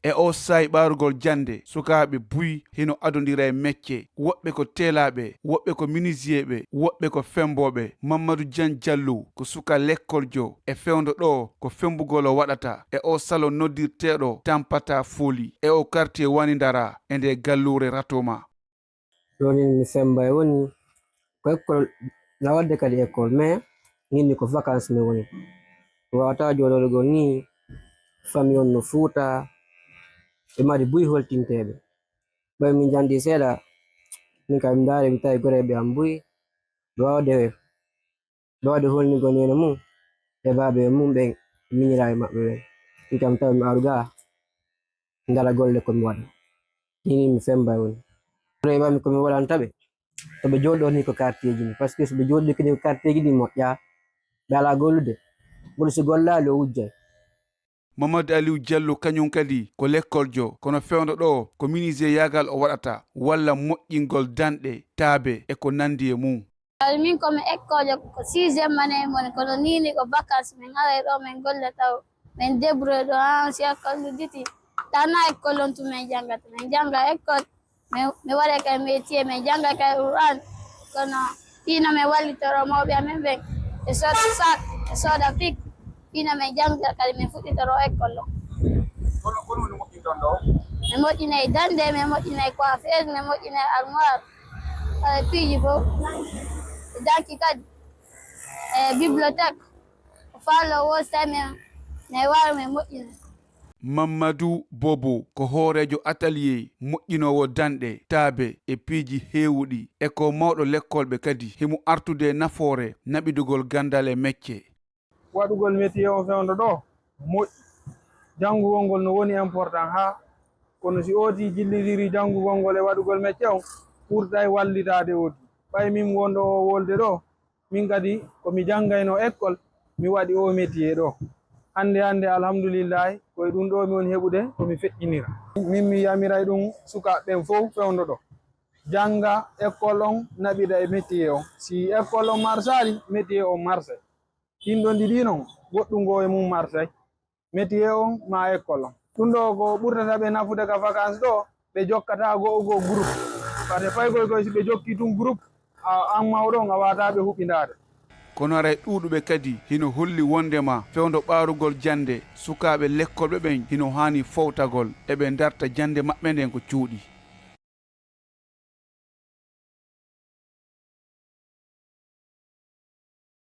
e o sayi ɓaarugol jande sukaaɓe buyi hino adondira e mecce woɓɓe ko teelaaɓe woɓɓe ko minisiyeɓe woɓɓe ko femboɓe. Mamadou Dian Diallo ko suka lekkoljo e fewndo ɗo ko fembugol o waɗata e o salo noddirteɗo Tampata Foli e o quartier Wanidara e nde gallure Ratoma. Joni mi semba woni ko école na wadde kadi école mais nginni ko vacances mi woni wawata joɗorgol ni famille on no Fuuta ɓe mari buyi holtinteɓe ɓay min jandi seeɗa min kam mi ndaari mi tawi goreɓe am buyi ɓe wawde holnigol nene mum e baabe mum ɓe miñiraɓe maɓɓe ɓen min kam tawi mi aru ga ngala golle komi waɗa ni mi semba woni reɓami komi waɗantaɓe to ɓe joɗɗoni ko quartier ji ni par ce que so ɓe joɗɗi kini ko quartier ji ɗi moƴƴa ɓe ala gollude ɓuri so gollali o wujjay. Mamadou Aliou Diallo kañum kadi ko lekkoljo kono fewndo ɗo ko ministre yagal o waɗata walla moƴƴingol danɗe taabe e ko nandi e mum. Min komi école ko 6e année moni kono nini ko vacances min aray ɗo min golle taw min débrouille ɗo ha si école ɗuɗɗiti tana école on tuma min jangata min janga école mi waɗa kay métier min janga kay Qur'an kono ina min wallitoro mawɓe amen ɓen e soda sac e soda pic ina min janga kadi min fuɗɗitoro école o. Kono woni moƴƴinton ɗo? Mi moƴƴinay dande mi moƴƴinay coiffeuse mi moƴƴinay armoire piiji fof danki kadi e bibliothèque fallo wo sami mi wara mi moƴƴina. Mamadou Bobo ko hoorejo atelier moƴƴinowo danɗe taabe e piiji heewuɗi e ko mawɗo lekkolɓe kadi himo artude nafoore naɓidugol gandal e mecce. Waɗugol métier o fewndo ɗo moƴƴi janngugol ngol no woni important ha kono si ooti jillidiri janngugol ngol e waɗugol métier o ɓurɗay wallitade ooti ɓay min wonɗo o wolde ɗo min kadi komi janngayno école mi waɗi o métier ɗo hande alhamdulillahi koye ɗum ɗo mi woni heɓude komi feƴƴinira min mi yamiray ɗum sukaɓeɓen fof fewndo ɗo janga école on naɓida e métier on si école on marsali métier on marsay ɗinɗon ɗiɗi noon goɗɗum go e mum marsay métier on ma école on ɗum ɗo ko ɓurtata ɓe nafude ka vacance ɗo ɓe jokkata go groupe par ce que faygoy koye si ɓe jokki tum groupe an mawɗon a wataɓe huɓɓindade. Kono aray ɗuuɗuɓe kadi hino holli wondema fewndo ɓaarugol jande sukaaɓe lekkolɓe ɓen hino hani fowtagol eɓe darta jande maɓɓe nden ko cuuɗi.